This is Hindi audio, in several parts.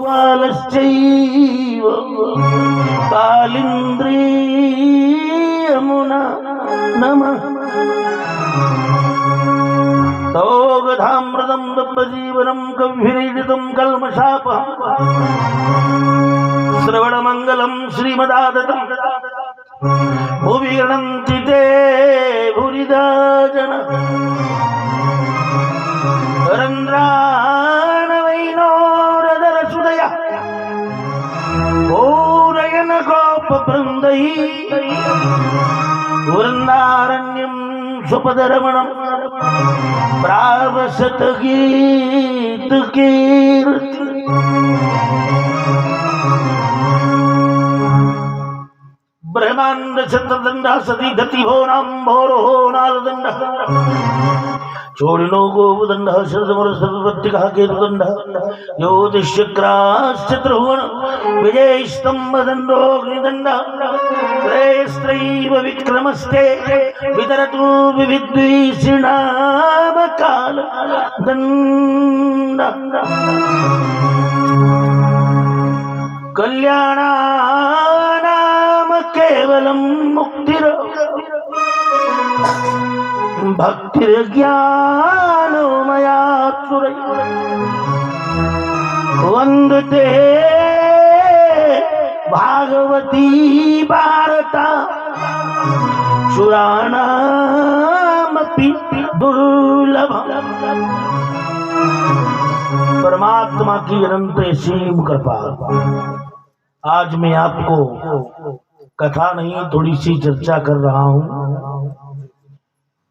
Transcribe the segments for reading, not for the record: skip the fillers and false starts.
लोकपालश्चैव कालिंद्री यमुना नमः तोगधामृतं दप्पजीवनं कविभिरीडितं कल्मषापहं श्रवणमंगलं श्रीमदादतं भुवि गणन्ति ते भूरिदा जना रन्द्राण वैनोरदरसुदया पूरयन गोपवृन्दैः वृन्दारण्यं सुपदरमणं प्रावसत गीतकीर्ति ब्रह्मांड चतुर्दंड सती धति हो नाम भोरो हो नालदंड चोरिनो गोवदंड शरदमर सरस्वती कीर्तंड ज्योतिषक्राश्चतुर्भुवन विजय स्तंभ दंडोग्निदंड त्रयस्त्रैव विक्रमस्ते वितरतु विविद्विषीणाम काल दंड कल्याणानाम केवलं मुक्तिर भक्तिर्ज्ञानमया वंदते भागवती भारता सुराणामपि दुर्लभम्। परमात्मा की अनंत असीम कृपा। आज मैं आपको कथा नहीं थोड़ी सी चर्चा कर रहा हूं,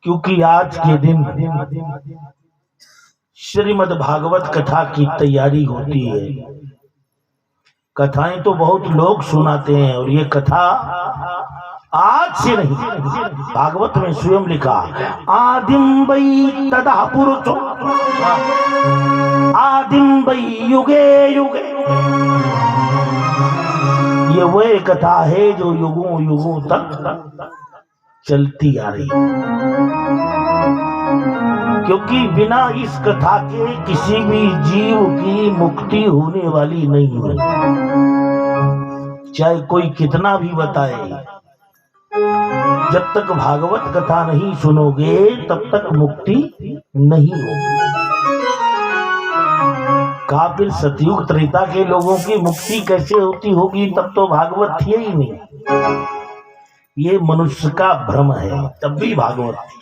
क्योंकि आज के दिन श्रीमद् भागवत कथा की तैयारी होती है। कथाएं तो बहुत लोग सुनाते हैं, और ये कथा आज से नहीं, भागवत में स्वयं लिखा आदिम वै तदा पुरुषो आदिम वै युगे युगे। ये वह कथा है जो युगों युगों तक चलती आ रही, क्योंकि बिना इस कथा के किसी भी जीव की मुक्ति होने वाली नहीं है। चाहे कोई कितना भी बताए, जब तक भागवत कथा नहीं सुनोगे तब तक मुक्ति नहीं होगी। फिर सतयुग त्रेता के लोगों की मुक्ति कैसे होती होगी, तब तो भागवत थी ही नहीं। ये मनुष्य का भ्रम है, तब भी भागवत थी।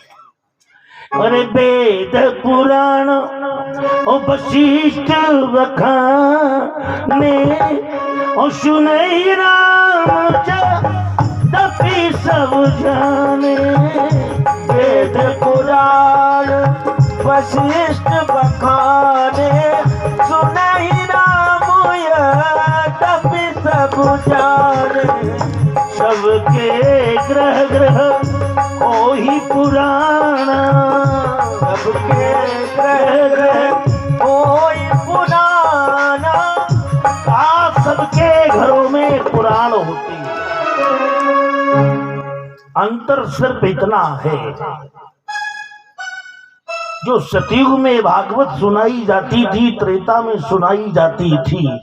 अरे वेद पुराण और वशिष्ठ बखाने और सुनई राम तभी सब जाने। वेद पुराण वशिष्ठ बखाने सुनई राम तभी सब जाने। सबके ग्रह ग्रह ओही पुराना, सबके ग्रह ग्रह ओही पुराना। सबके घरों में पुराण होती है। अंतर सिर्फ इतना है, जो सतयुग में भागवत सुनाई जाती थी, त्रेता में सुनाई जाती थी,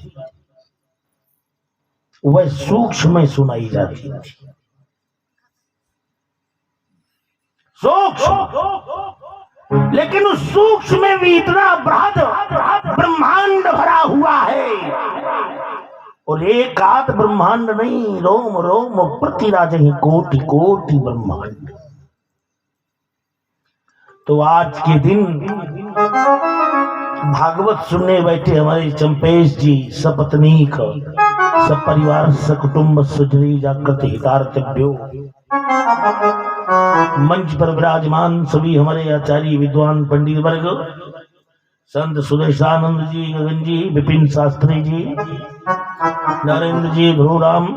वह सूक्ष्म में सुनाई जाती थी। सूक्ष्म, लेकिन उस सूक्ष्म में भी इतना बृहद ब्रह्मांड भरा हुआ है, और एक आध ब्रह्मांड नहीं, रोम रोम प्रतिराज ही कोटि कोटि ब्रह्मांड। तो आज के दिन भागवत सुनने बैठे हमारे चंपेश जी सपत्नीक सपरिवार सकुटुंब सुजरी जागृत हितार्थभ्यो। मंच पर विराजमान सभी हमारे आचार्य विद्वान पंडित वर्ग, संत सुदेशानंद जी, गगन जी, विपिन शास्त्री जी, नरेंद्र जी, भ्रूराम,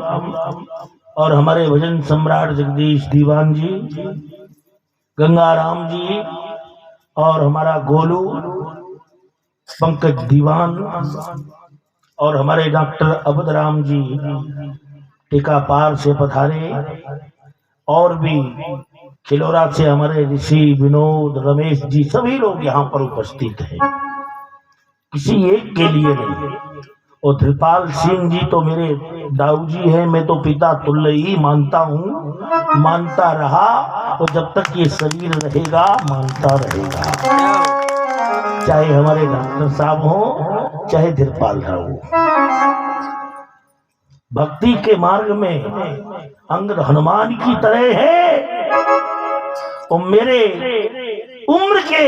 और हमारे भजन सम्राट जगदीश दीवान जी, गंगाराम जी, और हमारा गोलू पंकज दीवान, और हमारे डॉक्टर अबदराम जी टीका पार से पधारे, और भी खिलौरा से हमारे ऋषि विनोद, रमेश जी, सभी लोग यहाँ पर उपस्थित हैं। किसी एक के लिए नहीं, और त्रिपाल सिंह जी तो मेरे दाऊ जी हैं, मैं तो पिता तुल्य ही मानता हूँ, मानता रहा और जब तक ये शरीर रहेगा मानता रहेगा। चाहे हमारे डॉक्टर साहब हो, चाहे त्रिपाल राव हो। भक्ति के मार्ग में अंग हनुमान की तरह है और मेरे उम्र के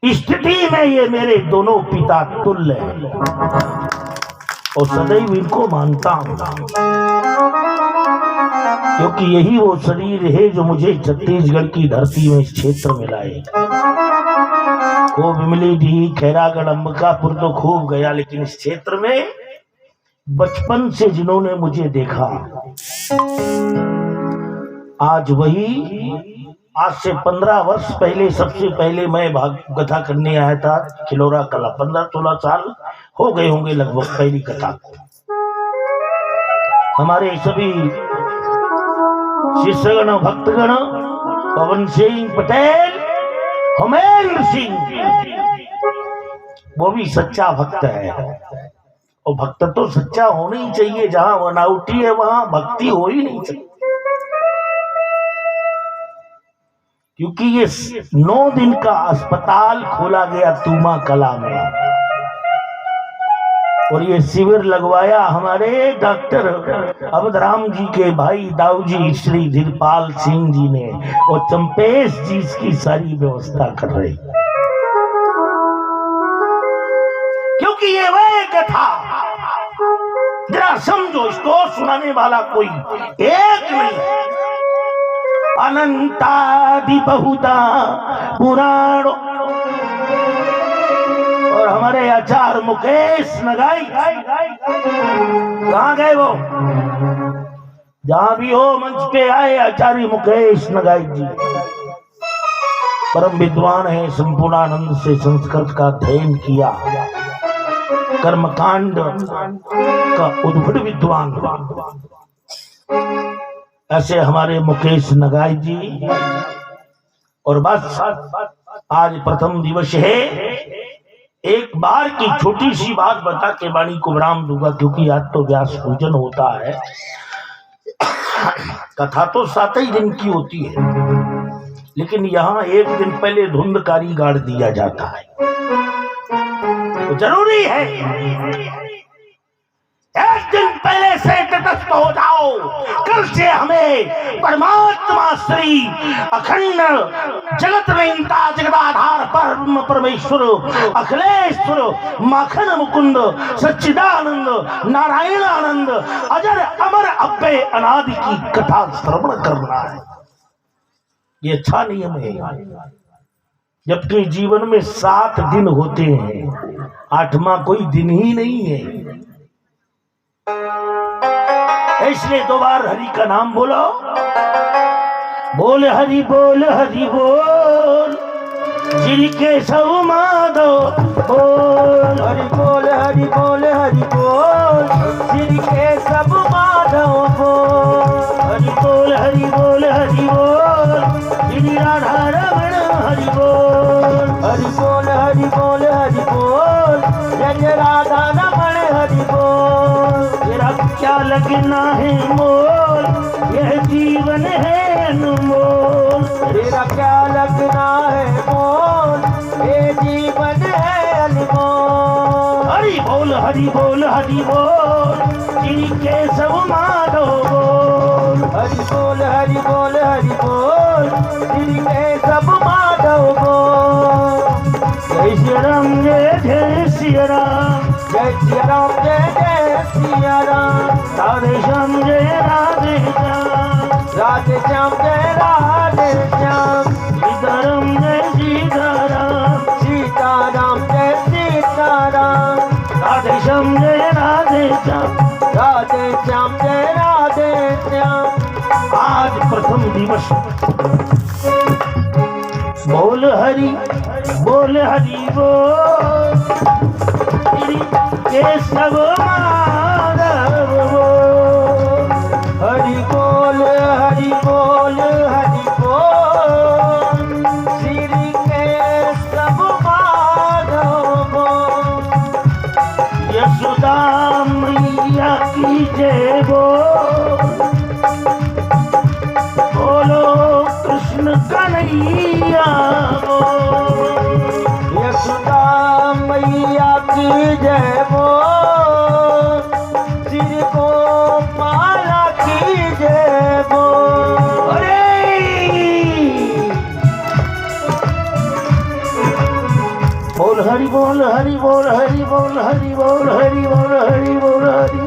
स्थिति में ये मेरे दोनों पिता तुल्य हैं और सदैव इनको मानता हूं, क्योंकि यही वो शरीर है जो मुझे छत्तीसगढ़ की धरती में इस क्षेत्र में लाए। खूब मिली दी खैरागढ़ अंबिकापुर तो खूब गया, लेकिन इस क्षेत्र में बचपन से जिन्होंने मुझे देखा, आज से 15 वर्ष पहले सबसे पहले मैं कथा करने आया था खिलौरा कला। 15-16 साल हो गए होंगे लगभग पहली कथा को। हमारे सभी शिष्यगण भक्तगण, पवन सिंह पटेल, हेमेंद्र सिंह, वो भी सच्चा भक्त है और भक्त तो सच्चा होना ही चाहिए। जहां बनावटी है वहां भक्ति हो ही नहीं सकती, क्योंकि ये 9 दिन का अस्पताल खोला गया तूमा कला में और ये शिविर लगवाया हमारे डॉक्टर अबदराम जी के भाई दाऊ जी श्री धीरपाल सिंह जी ने, और चंपेश जी इसकी सारी व्यवस्था कर रहे। क्योंकि ये वह कथा, जरा समझो, इसको सुनाने वाला कोई एक नहीं, अनंतादि बहुधा पुराण। और हमारे आचार्य मुकेश नगाई कहाँ गए वो? जहां भी हो मंच पे आए आचार्य मुकेश नगाई जी, परम विद्वान है, संपूर्णानंद से संस्कृत का अध्ययन किया, कर्मकांड का उद्भट विद्वान। ऐसे हमारे मुकेश नगाई जी। और बस आज प्रथम दिवस है, एक बार की छोटी सी बात बता के वाणी को विराम दूंगा, क्योंकि आज तो व्यास पूजन होता है। कथा तो 7 ही दिन की होती है, लेकिन यहाँ एक दिन पहले धुंधकारी गाड़ दिया जाता है, तो जरूरी है एक दिन पहले से तटस्थ हो जाओ। कल से हमें परमात्मा श्री अखंड जगत नियंता जगदाधार परम परमेश्वर अखिलेश्वर माखन मुकुंद सच्चिदानंद नारायण आनंद अजर अमर अव्यय अनादि की कथा श्रवण करना है। ये अच्छा नियम है, जबकि जीवन में 7 दिन होते हैं, 8वां कोई दिन ही नहीं है। इसलिए 2 बार हरि का नाम बोलो, बोल हरि बोल हरि बोल, श्री केशव माधव बोल, हरि बोल हरि बोल हरि बोल, श्री केशव माधव बोल, हरि बोल हरि बोल हरि बोल, श्री राधा रमण हरि बोल, हरि बोल हरि बोल हरि बोल, जय राधा रमण हरि बोल। तेरा क्या लगना है मोल, यह जीवन है अनमोल, तेरा क्या लगना है मोल, ये जीवन है अनमोल। हरि बोल हरि बोल हरि बोल, श्री केशव माधव बोल, हरि बोल हरि बोल हरि बोल, श्री केशव माधव बोल। जय श्री राम जय श्री राम, जय श्री राम जय सिया राम, राधे श्याम जय राधे श्याम, राधे श्याम जय राधे श्याम, सीताराम जय सीताराम, सीताराम जय सीताराम, राधे श्याम जय राधे श्याम, राधे श्याम जय राधे श्याम। आज प्रथम दिवस, बोल हरि बोल हरि बोल, केशव माधव बोल, हरि बोल हरि बोल हरि बोल, श्री केशव माधव बोल। यश यशोदा मैया की जय बोलो कृष्ण कन्हैया यशोदा मैया की जय श्री गोपाला की जय अरे बोल हरि बोल हरि बोल हरि बोल हरि बोल हरि बोल हरि बोल हरि,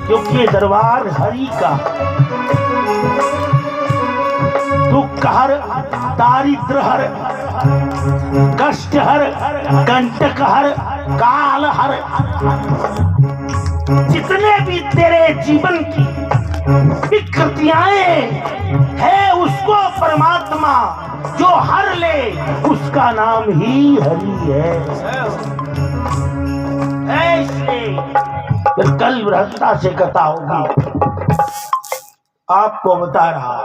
क्योंकि ये दरबार हरि का दुख हर, दारिद्र हर, कष्ट हर, कंटक हर, काल हर, जितने भी तेरे जीवन की विकृतियां है उसको परमात्मा जो हर ले उसका नाम ही हरि है। ऐसे कल बृहस्पति से कथा होगी, आपको बता रहा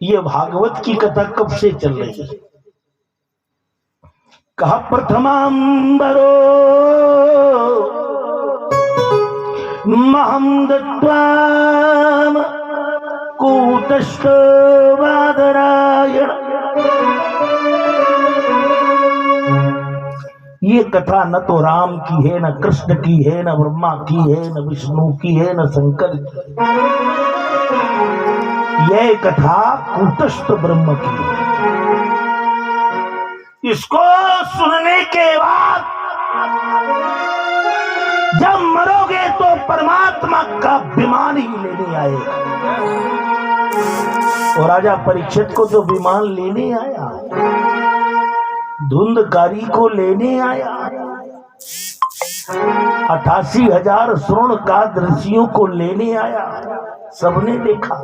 ये भागवत की कथा कब से चल रही है। कहा प्रथमांबरो महम दत्वाम कूटस्थ वादरायण। ये कथा न तो राम की है, न कृष्ण की है, न ब्रह्मा की है, न विष्णु की है, न शंकर की। यह कथा कूटस्थ ब्रह्म की है। इसको सुनने के बाद जब मरोगे तो परमात्मा का विमान ही लेने आएगा। और राजा परीक्षित को तो विमान लेने आया, धुंधकारी को लेने आया, 88,000 स्वर्ण का ऋषियों को लेने आया, सबने देखा।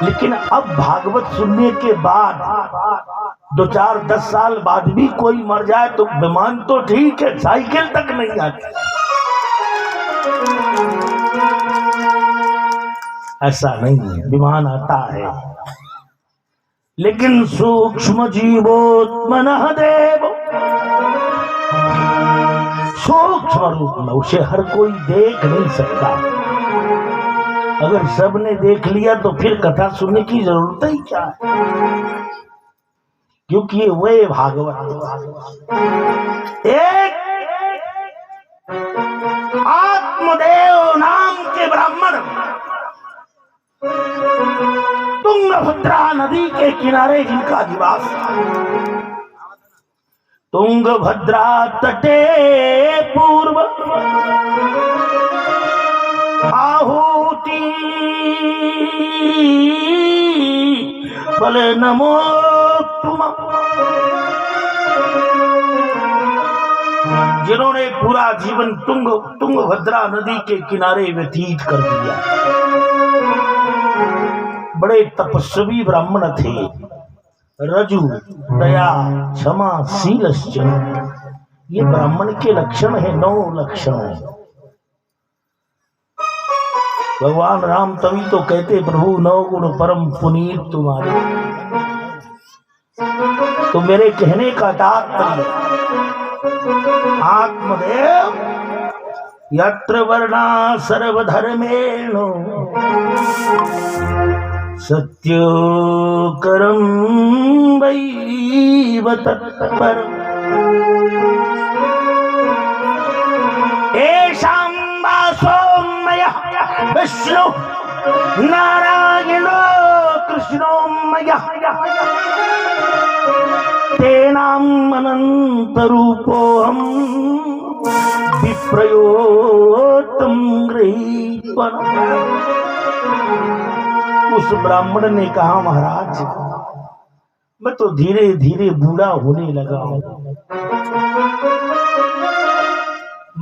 लेकिन अब भागवत सुनने के बाद 2, 4, 10 साल बाद भी कोई मर जाए तो विमान तो ठीक है, साइकिल तक नहीं आती। ऐसा नहीं है, विमान आता है, लेकिन सूक्ष्म जीवोत्मनः देव, सूक्ष्म रूप में उसे हर कोई देख नहीं सकता। अगर सबने देख लिया तो फिर कथा सुनने की जरूरत ही क्या है, क्योंकि ये वे भागवत एक आत्मदेव नाम के ब्राह्मण तुंगभद्रा नदी के किनारे जिनका निवास था, तुंगभद्रा तटे पूर्व आहुति बोले नमो तुम, जिन्होंने पूरा जीवन तुंगभद्रा नदी के किनारे व्यतीत कर दिया। बड़े तपस्वी ब्राह्मण थे, रजु दया क्षमा शीलश्च, ये ब्राह्मण के लक्षण है, 9 लक्षण है। भगवान राम तभी तो कहते प्रभु 9 गुण परम पुनीत तुम्हारे। तो मेरे कहने का तात्पर्य आत्मदेव यत्र वर्णा सर्वधर्मेणो सत्योकरं वैव तत्परम् येषां वासो मयः विष्णु नारायणो कृष्णो मयः तेनाम् अनन्तरूपोऽहं विप्रयोत्तं गृहीत्वा। उस ब्राह्मण ने कहा महाराज मैं तो धीरे धीरे बूढ़ा होने लगा हूं,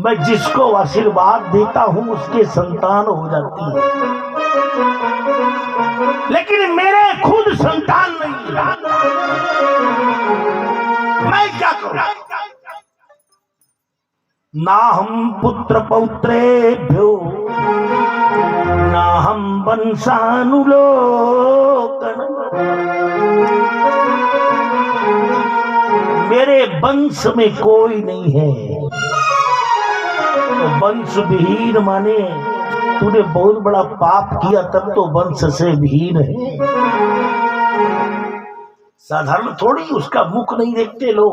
मैं जिसको आशीर्वाद देता हूं उसके संतान हो जाती है, लेकिन मेरे खुद संतान नहीं है, मैं क्या करूं? ना हम पुत्र पौत्रेभ्यो ना हम वंशानुलोकन, मेरे वंश में कोई नहीं है। तो वंश विहीन माने तूने बहुत बड़ा पाप किया तब तो वंश से विहीन है। साधारण थोड़ी उसका मुख नहीं देखते लोग।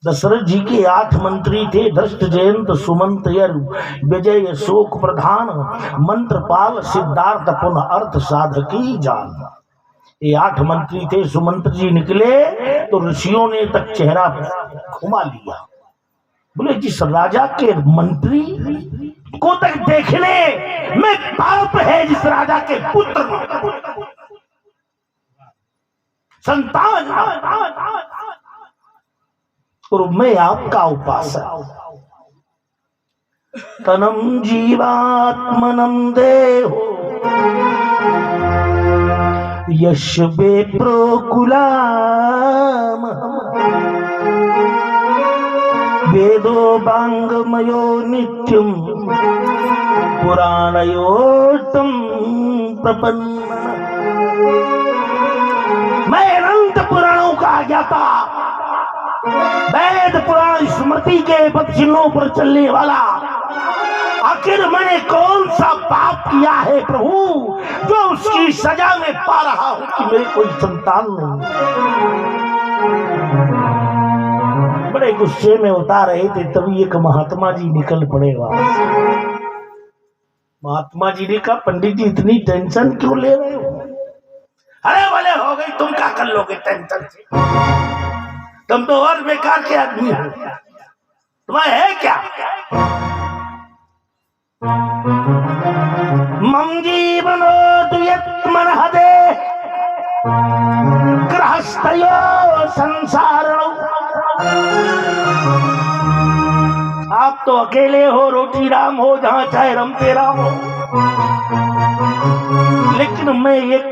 दशरथ जी के 8 मंत्री थे, धृष्ट जयंत सुमंत यर विजय शोक प्रधान मंत्रपाल सिद्धार्थ पुनः अर्थ साधकी जान। ये 8 मंत्री थे। सुमंत्र जी निकले तो ऋषियों ने तक चेहरा घुमा लिया। बोले जिस राजा के मंत्री को तक देखने में पाप है, जिस राजा के पुत्र संतान, और मैं आपका उपासक। तनम जीवात्मनम देहो यश विप्रो कुलाम वेदो वांगमयो नित्यम पुराणयोतम प्रपन्न। मैं अनंत पुराणों का ज्ञाता, वेद पुराण स्मृति के पक्षियों पर चलने वाला। आखिर मैंने कौन सा पाप किया है प्रभु जो उसकी सजा में पा रहा हूं कि मेरे कोई संतान नहीं। बड़े गुस्से में उतार रहे थे, तभी एक महात्मा जी निकल पड़े वहां से। महात्मा जी ने कहा पंडित जी इतनी टेंशन क्यों ले रहे हो? अरे बोले हो गई, तुम क्या कर लोगे टेंशन से? तुम तो और बेकार के आदमी हो, तुम्हें है क्या? मम जीवनो दुयत्मन हदे गृहस्थयो संसारणो। आप तो अकेले हो, रोटी राम हो, जहां चाहे रमते राम हो। लेकिन मैं एक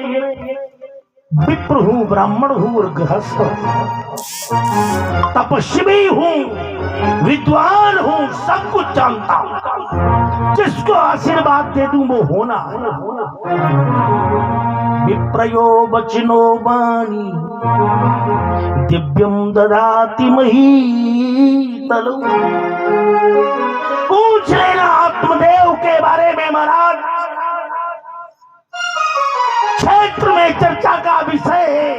विप्र हूं, ब्राह्मण हूं और गृहस्थ हूं, तपस्वी हूं, विद्वान हूं, सब कुछ जानता हूं। जिसको आशीर्वाद दे दूं वो होना। विप्रयो वचनो वाणी दिव्यम ददाति महीतलु। पूछ लेना आत्मदेव के बारे में महाराज, क्षेत्र में चर्चा का विषय है।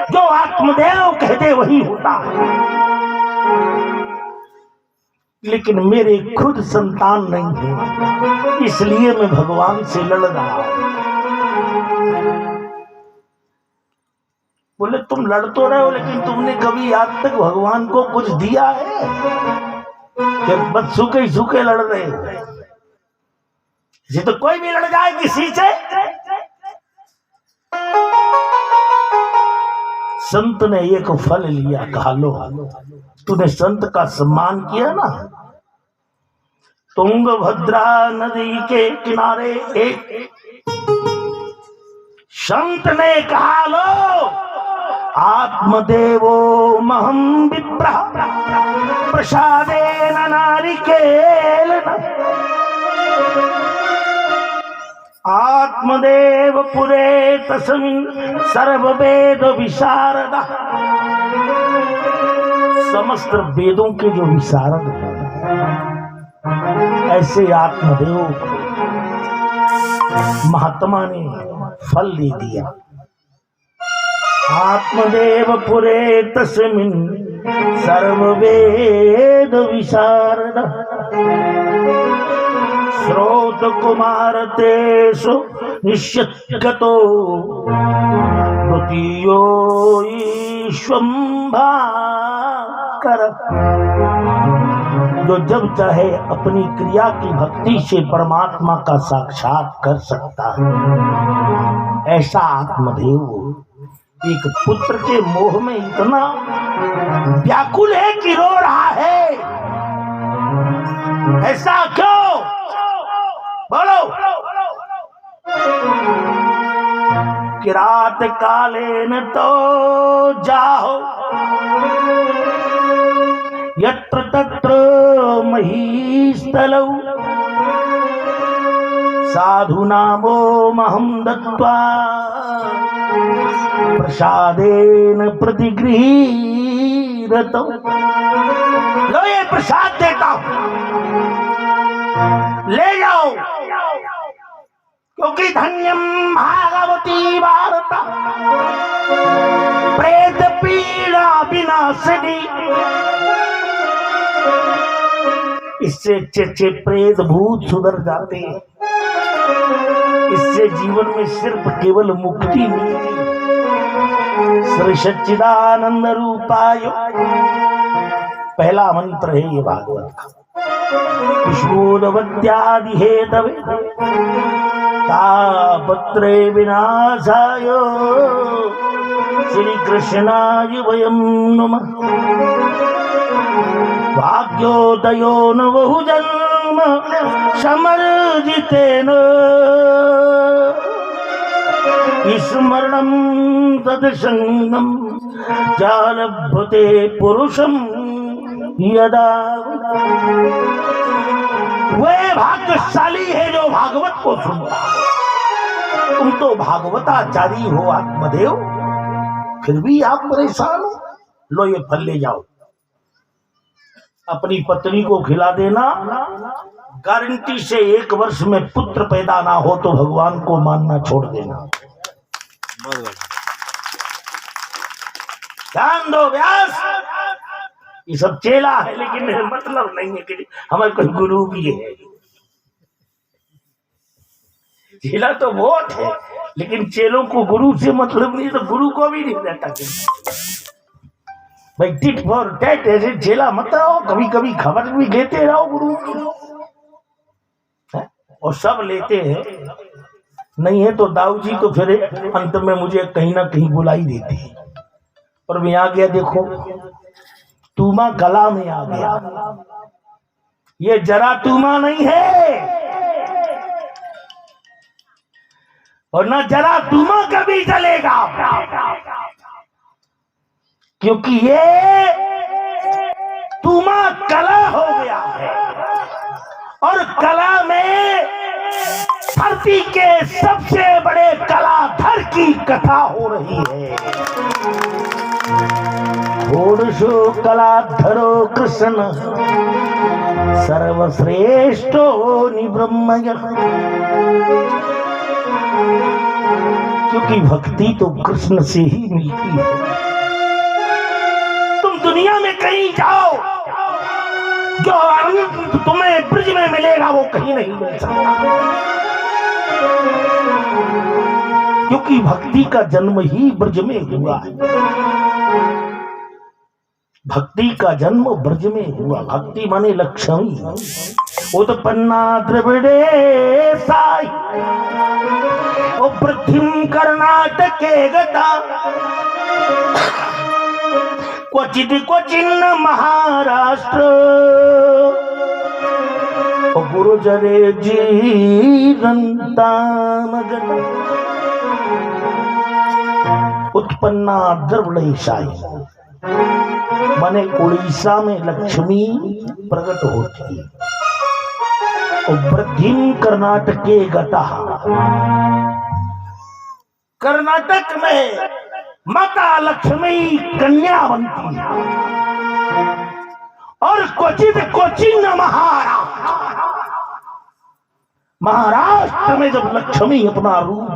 जो आत्मदेव कहते वही होता है। लेकिन मेरे खुद संतान नहीं है, इसलिए मैं भगवान से लड़ रहा हूं। बोले तुम लड़ तो रहे हो, लेकिन तुमने कभी आज तक भगवान को कुछ दिया है? जब बस सूखे सूखे लड़ रहे हो। ये तो कोई भी लड़ जाए किसी से। संत ने एक फल लिया, कहा लो तूने संत का सम्मान किया ना। तुंगभद्रा नदी के किनारे एक संत ने कहा लो आत्मदेवो महम विप्र प्रसादेन नारिकेलेन। आत्मदेव पुरे तस्मिन् सर्ववेद विशारद। समस्त वेदों के जो विशारद हैं, ऐसे आत्मदेव महात्मा ने फल दे दिया। आत्मदेव पुरे तस्मिन् सर्ववेद विशारद। श्रोत कुमार तेषु निश्चितगतो द्वितीयो ईश्वम्भाकर। जो जब चाहे अपनी क्रिया की भक्ति से परमात्मा का साक्षात कर सकता है, ऐसा आत्मदेव एक पुत्र के मोह में इतना व्याकुल है कि रो रहा है। ऐसा क्यों? बोलो। किरात कालेन तो जाहो यत्र तत्र महीस्थलौ। साधु नामो महं दत्त्वा प्रसादेन प्रतिगृहीतम्। रहता हूं। लो ये प्रसाद देता हूं, ले जाओ, क्योंकि धन्यम भागवती वार्ता प्रेत पीड़ा विनाशिनी। इससे अच्छे प्रेत भूत सुधर जाते हैं। इससे जीवन में सिर्फ केवल मुक्ति मिलती है। श्री सच्चिदानंद रूपाय पहला मंत्र है ये भागवत का। विष्णुदवत्यादि हेतवे तापत्रे विनाशाय श्री कृष्णाय वयं नमः। भाग्योदयो न बहुजन्म समर्जितेन स्मरणं तत्संगं जालभते पुरुषं यदा। वे भाग्यशाली है जो भागवत को सुनता। तुम तो भागवताचारी हो आत्मदेव, फिर भी आप परेशान हो। लो ये फल ले जाओ, अपनी पत्नी को खिला देना। गारंटी से 1 वर्ष में पुत्र पैदा ना हो तो भगवान को मानना छोड़ देना। ध्यान दो व्यास, ये सब चेला है, लेकिन मतलब नहीं है कि हमारे कोई गुरु भी है। चेला तो बहुत है, लेकिन चेलों को गुरु से मतलब नहीं, तो गुरु को भी नहीं रहता भाई। टिट फॉर टैट ऐसे चेला मत रहो, कभी कभी खबर भी लेते रहो गुरु की। और सब लेते हैं, नहीं है तो दाऊ जी तो फिर अंत में मुझे कहीं ना कहीं बुलाई देती है। और मैं आ गया, देखो तूमा गला में आ गया। ये जरा तूमा नहीं है, और ना जरा तूमा कभी चलेगा, क्योंकि ये तूमा कला हो गया है। और कला में धरती के सबसे बड़े कलाधर की कथा हो रही है। षोडशो कलाधरो कृष्ण सर्वश्रेष्ठो निब्रह्मयः। क्योंकि भक्ति तो कृष्ण से ही मिलती है। तुम दुनिया में कहीं जाओ, जो आनंद तुम्हें ब्रज में मिलेगा वो कहीं नहीं मिल सकता, क्योंकि भक्ति का जन्म ही ब्रज में हुआ है। भक्ति का जन्म ब्रज में हुआ। भक्ति माने लक्ष्मी उत्पन्ना द्रविड़े साई ओ पृथ्वी कर्नाटके गता क्वचित क्वचिन्न महाराष्ट्र ओ गुरुजरे जीरन्तामगता। उत्पन्ना द्रविड़ेशाई माने उड़ीसा में लक्ष्मी प्रकट होती है। और वृद्धि कर्नाटके गता, कर्नाटक में माता लक्ष्मी कन्या बनती है। और क्वचित क्वचिन महाराष्ट्र में जब लक्ष्मी अपना रूप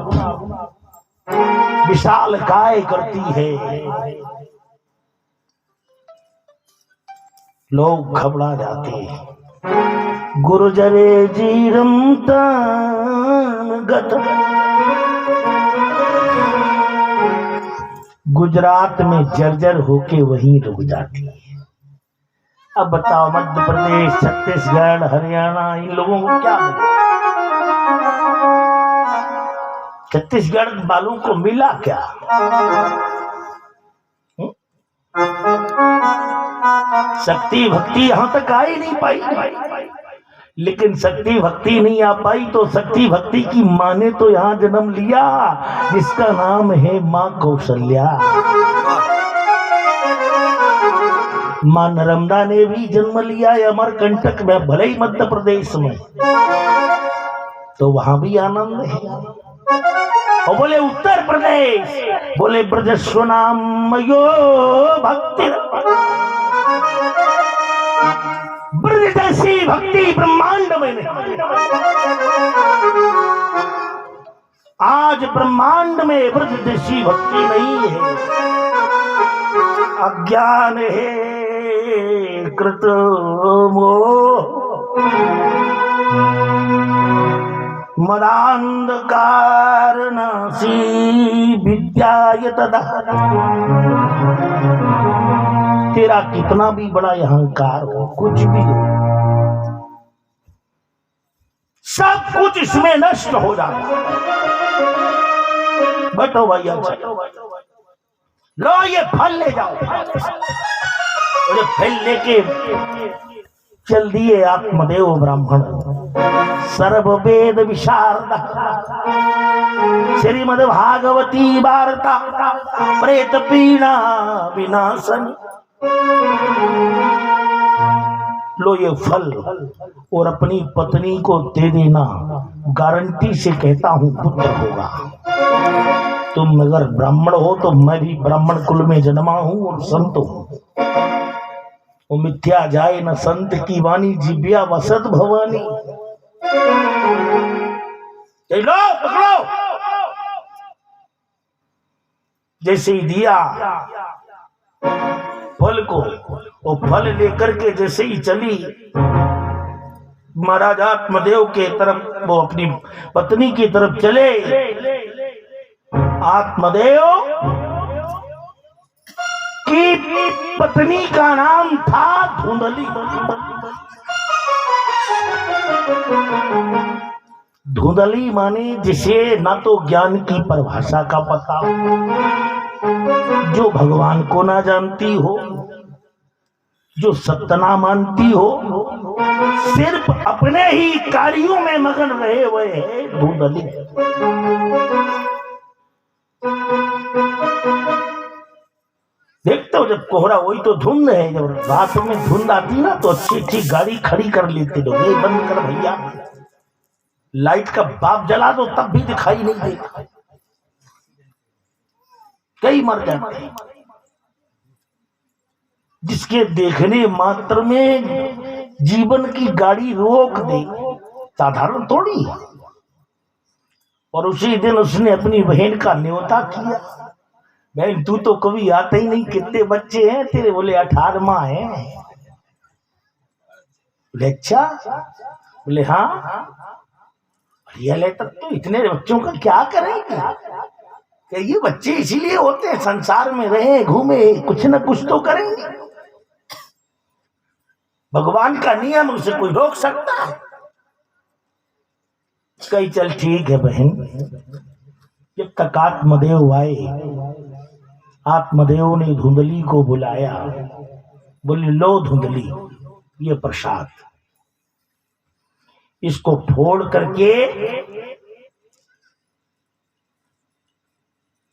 विशाल काय करती है, लोग घबरा जाते हैं। गुरुजरे जीरन्तामगत, गुजरात में जर्जर होके वहीं रुक जाती है। अब बताओ मध्य प्रदेश, छत्तीसगढ़, हरियाणा, इन लोगों को क्या मिला? छत्तीसगढ़ वालों को मिला क्या? शक्ति भक्ति यहां तक आ ही नहीं पाई। लेकिन शक्ति भक्ति नहीं आ पाई तो शक्ति भक्ति की माँ ने तो यहाँ जन्म लिया, जिसका नाम है माँ कौशल्या। माँ नर्मदा ने भी जन्म लिया है अमरकंटक में, भले ही मध्य प्रदेश में, तो वहां भी आनंद है। और बोले उत्तर प्रदेश, बोले ब्रजस्वनामयो भक्ति। ब्रज जैसी भक्ति ब्रह्मांड में नहीं। आज ब्रह्मांड में ब्रज जैसी भक्ति नहीं है। अज्ञान है कृत मोह मदांधकार नासी विद्याय तदा। तेरा कितना भी बड़ा अहंकार हो, कुछ भी हो, सब कुछ इसमें नष्ट हो जाता। बैठो भैया, लो ये फल ले जाओ। और ये फल लेके चल दिए आत्मदेव ब्राह्मण, सर्व वेद विशारद, श्रीमद् भागवती वार्ता, प्रेत पीड़ा विनाशन। लो ये फल और अपनी पत्नी को दे देना, गारंटी से कहता हूं पुत्र होगा। तुम अगर ब्राह्मण हो तो मैं भी ब्राह्मण कुल में जन्मा हूं और संत हूं। वो मिथ्या जाए न संत की वाणी, जिव्या वसत भवानी। लो पकड़ो। जैसे ही दिया फल को, वो फल लेकर के जैसे ही चली महाराज आत्मदेव के तरफ, वो अपनी पत्नी की तरफ चले। आत्मदेव की पत्नी का नाम था धुंधली। धुंधली माने जिसे ना तो ज्ञान की परिभाषा का पता हो, जो भगवान को ना जानती हो, जो सत्य ना मानती हो, सिर्फ अपने ही कार्यों में मगन रहे हुए है धुंधली। देखते हो जब कोहरा, वही तो धुंध है। जब रात में धुंध आती ना तो अच्छी अच्छी गाड़ी खड़ी कर लेते लोग, ये बंद कर भैया, लाइट का बाप जला दो तब भी दिखाई नहीं देता, कई मर जाते हैं। जिसके देखने मात्र में जीवन की गाड़ी रोक दे, साधारण थोड़ी है। और उसी दिन उसने अपनी बहन का न्योता किया। बहन तू तो कभी आता ही नहीं, कितने बच्चे हैं तेरे? बोले 18वां है। बोले अच्छा? बोले हाँ। बढ़िया ले, तब तो इतने बच्चों का क्या करेंगे? ये बच्चे इसीलिए होते हैं, संसार में रहे घूमे, कुछ न कुछ तो करेंगे। भगवान का नियम, उसे कोई रोक सकता है? कही चल ठीक है बहन। जब तक आत्मदेव आए, आत्मदेव ने धुंधली को बुलाया। बोले लो धुंधली, ये प्रसाद, इसको फोड़ करके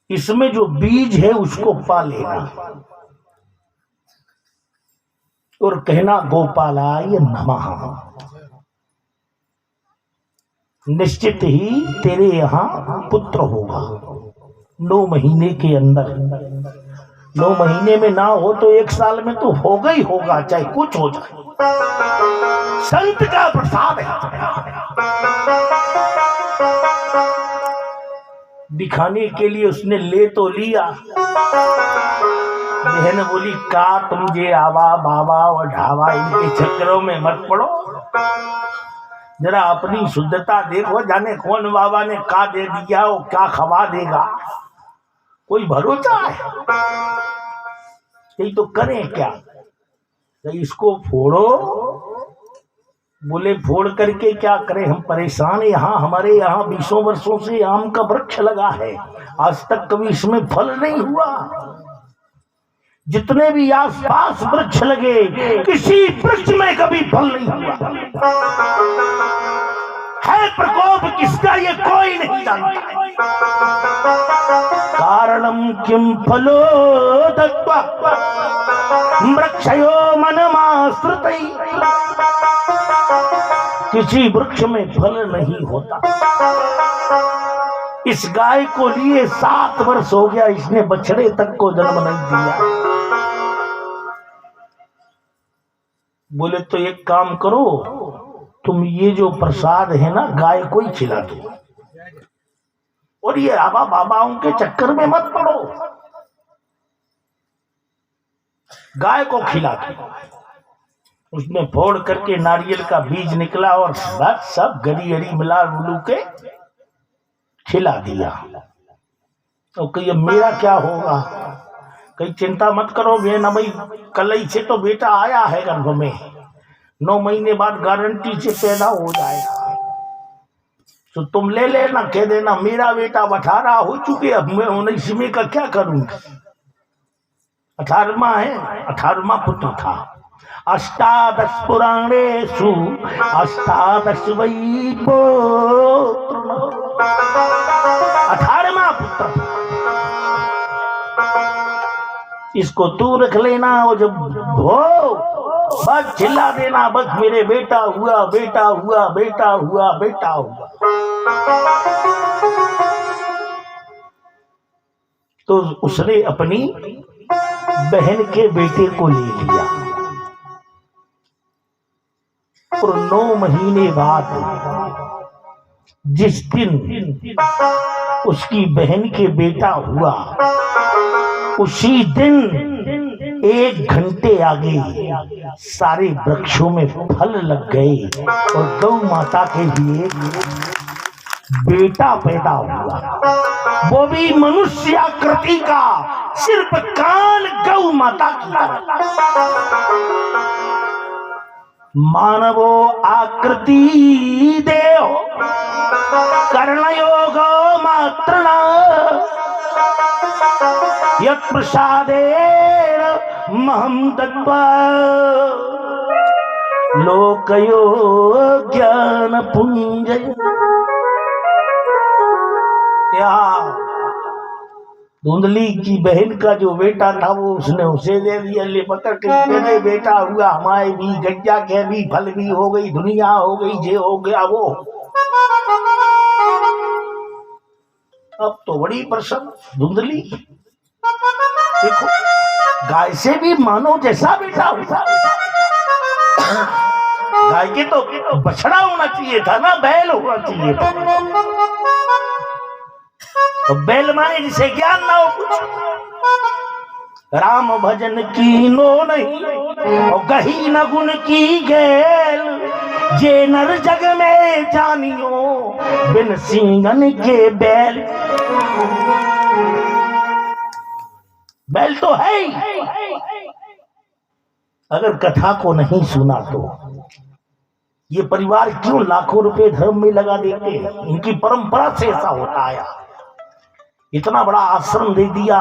इसमें जो बीज है उसको पा लेना और कहना गोपालाय नमः। निश्चित ही तेरे यहां पुत्र होगा 9 महीने के अंदर। 9 महीने में ना हो तो 1 साल में तो होगा ही होगा, चाहे कुछ हो जाए। संत का प्रसाद है। दिखाने के लिए उसने ले तो लिया। बहन बोली का तुम जे आवा बाबा और ढावा इनके चक्करों में मत पड़ो, जरा अपनी शुद्धता देखो। जाने कौन बाबा ने का दे दिया, वो क्या खवा देगा, कोई भरोसा है? यही तो करें क्या? तो इसको फोड़ो। बोले फोड़ करके क्या करें, हम परेशान। यहाँ हमारे यहाँ 20 वर्षों से आम का वृक्ष लगा है, आज तक कभी इसमें फल नहीं हुआ। जितने भी आसपास वृक्ष लगे, किसी वृक्ष में कभी फल नहीं हुआ। है प्रकोप किसका ये कोई नहीं जानता। कारणम किम फलो दत्वा वृक्षयो मनमाश्रितै। किसी वृक्ष में फल नहीं होता। इस गाय को लिए 7 वर्ष हो गया, इसने बछड़े तक को जन्म नहीं दिया। बोले तो एक काम करो, तुम ये जो प्रसाद है ना गाय को ही खिला दो, और ये आबा बाबाओं के चक्कर में मत पड़ो, गाय को खिला दो। उसने फोड़ करके नारियल का बीज निकला और सब गरी हरी मिला मिलू के खिला दिया। तो कहिए मेरा क्या होगा? कहीं चिंता मत करो ना भाई, कल ही से तो बेटा आया है गर्भ में, 9 महीने बाद गारंटी से पैदा हो जाएगा, तो तुम ले लेना, कह देना मेरा बेटा 18 हो चुके, अब मैं 19वें का क्या करूंगा। 18वां है, 18वां पुत्र था। 18 पुराणेषु 18 वै पुत्र, 18वां पुत्र। इसको तू रख लेना, और जब हो बस चिल्ला देना, बस मेरे बेटा हुआ, बेटा हुआ, बेटा हुआ, बेटा हुआ। तो उसने अपनी बहन के बेटे को ले लिया, और 9 महीने बाद जिस दिन उसकी बहन के बेटा हुआ, उसी दिन 1 घंटे आगे सारे वृक्षों में फल लग गए, और गौ माता के लिए बेटा पैदा हुआ, वो भी मनुष्य आकृति का, सिर्फ कान गौ माता की। मानवो आकृति देव कर्णयोगो मात्र यत् प्रसादेन महं दत्त्वा लोकयो ज्ञान पुंजय। धुंधली की बहन का जो बेटा था वो उसने उसे दे दिया, ले पकड़ के मेरे बेटा हुआ, हमारे भी गैया के भी फल भी हो गई, दुनिया हो गई, जे हो गया वो। अब तो बड़ी प्रसन्न धुंधली, देखो गाय से भी मानो जैसा बेटा हुआ। गाय के तो बछड़ा होना चाहिए था ना, बैल होना चाहिए था। तो बैल माने जिसे ज्ञान ना हो कुछ, राम भजन की नो नहीं, और गही न गुण की गैल, जे नर जग में जानियो बिन सिंगन के बैल। बैल तो है ही, अगर कथा को नहीं सुना तो ये परिवार क्यों लाखों रुपए धर्म में लगा देते हैं? इनकी परंपरा से ऐसा होता आया। इतना बड़ा आश्रम दे दिया,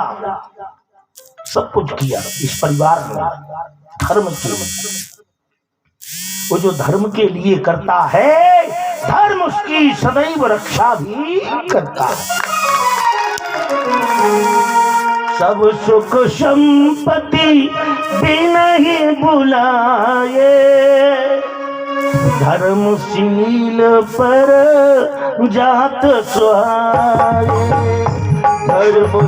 सब कुछ किया इस परिवार ने धर्म के लिए। वो जो धर्म के लिए करता है, धर्म उसकी सदैव रक्षा भी करता है। सब सुख संपत्ति बिना ही बुलाए, धर्मशील पर जात सुहाए। धर्म